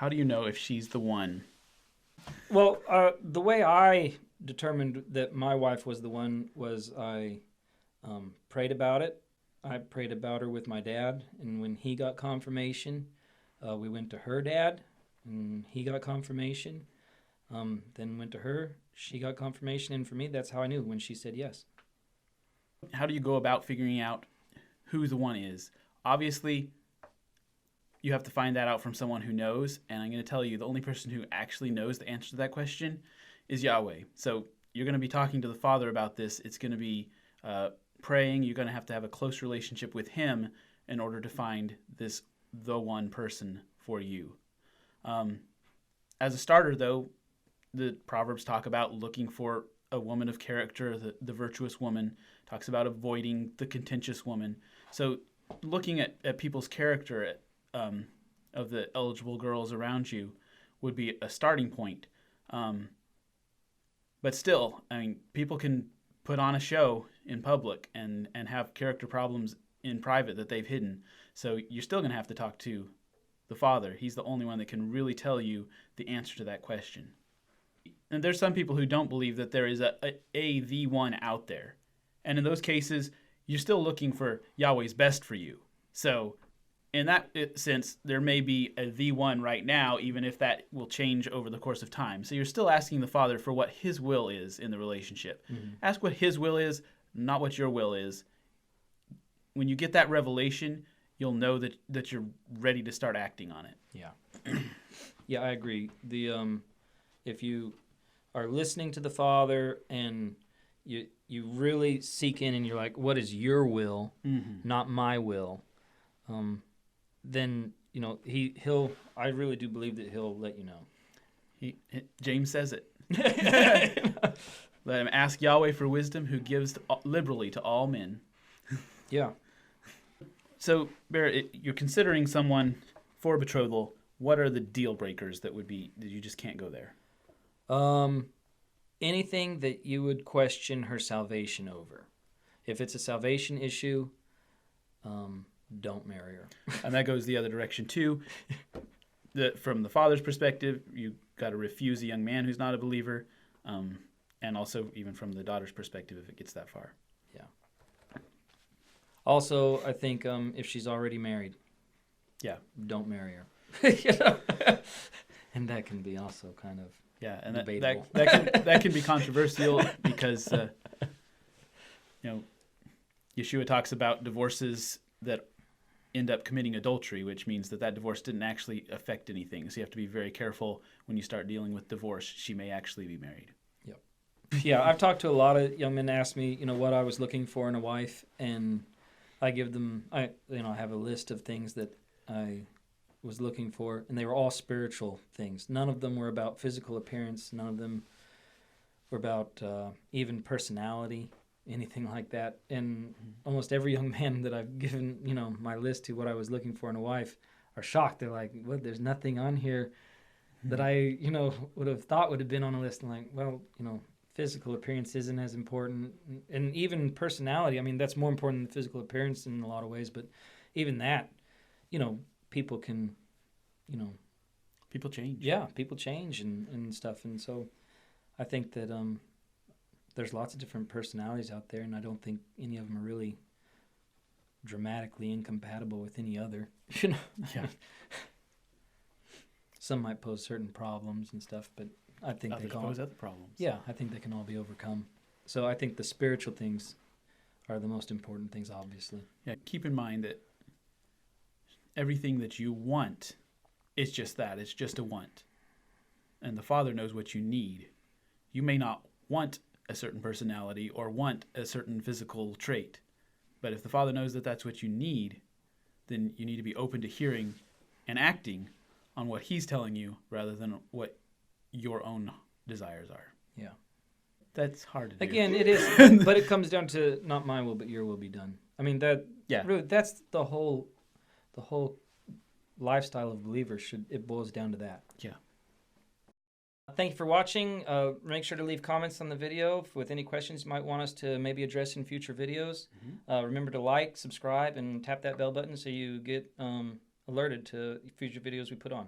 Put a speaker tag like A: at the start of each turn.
A: How do you know if she's the one?
B: Well, the way I determined that my wife was the one was I prayed about it. I prayed about her with my dad, and when he got confirmation, we went to her dad, and he got confirmation. Then went to her, she got confirmation, and for me, that's how I knew when she said yes.
A: How do you go about figuring out who the one is? Obviously, you have to find that out from someone who knows, and I'm going to tell you the only person who actually knows the answer to that question is Yahweh. So you're going to be talking to the Father about this. It's going to be praying. You're going to have a close relationship with Him in order to find the one person for you. As a starter, though, the Proverbs talk about looking for a woman of character, the virtuous woman, talks about avoiding the contentious woman. So looking at people's character of the eligible girls around you would be a starting point. But still, I mean, people can put on a show in public and have character problems in private that they've hidden. So you're still going to have to talk to the Father. He's the only one that can really tell you the answer to that question. And there's some people who don't believe that there is the one out there. And in those cases, you're still looking for Yahweh's best for you. So in that sense, there may be the one right now, even if that will change over the course of time. So you're still asking the Father for what His will is in the relationship. Mm-hmm. Ask what His will is, not what your will is. When you get that revelation, you'll know that you're ready to start acting on it.
B: Yeah. Yeah, I agree. If you are listening to the Father and you really seek in and you're like, what is your will, not my will, then, he'll, I really do believe that He'll let you know.
A: James says it. Let him ask Yahweh for wisdom, who gives liberally to all men.
B: Yeah.
A: So, Barrett, you're considering someone for betrothal. What are the deal breakers that you just can't go there?
B: Anything that you would question her salvation over. If it's a salvation issue, don't marry her.
A: And that goes the other direction too. From the father's perspective, you got to refuse a young man who's not a believer, and also even from the daughter's perspective, if it gets that far.
B: Yeah. Also, I think if she's already married, don't marry her. And that can be also kind of
A: and
B: debatable.
A: that can be controversial because Yeshua talks about divorces that end up committing adultery, which means that divorce didn't actually affect anything. So you have to be very careful when you start dealing with divorce. She may actually be married.
B: Yep. Yeah, I've talked to a lot of young men ask me, what I was looking for in a wife, and I give them, I have a list of things that I was looking for, and they were all spiritual things. None of them were about physical appearance. None of them were about even personality, anything like that. And almost every young man that I've given, my list to what I was looking for in a wife are shocked. They're like, "What? There's nothing on here that I, would have thought would have been on a list." And like, well, physical appearance isn't as important, and even personality. I mean, that's more important than physical appearance in a lot of ways. But even that, people can,
A: people change.
B: Yeah, people change and stuff. And so I think that there's lots of different personalities out there, and I don't think any of them are really dramatically incompatible with any other.
A: Yeah.
B: Some might pose certain problems and stuff, but I think
A: Others
B: they
A: pose other problems.
B: Yeah, I think they can all be overcome. So I think the spiritual things are the most important things, obviously.
A: Yeah, keep in mind that everything that you want is just that. It's just a want. And the Father knows what you need. You may not want a certain personality or want a certain physical trait. But if the Father knows that that's what you need, then you need to be open to hearing and acting on what He's telling you rather than what your own desires are.
B: Yeah.
A: That's hard to do.
B: Again, it is, but it comes down to not my will, but your will be done. I mean, really, that's the whole lifestyle of believers. It boils down to that.
A: Yeah.
B: Thank you for watching. Make sure to leave comments on the video with any questions you might want us to maybe address in future videos. Remember to like, subscribe, and tap that bell button so you get alerted to future videos we put on.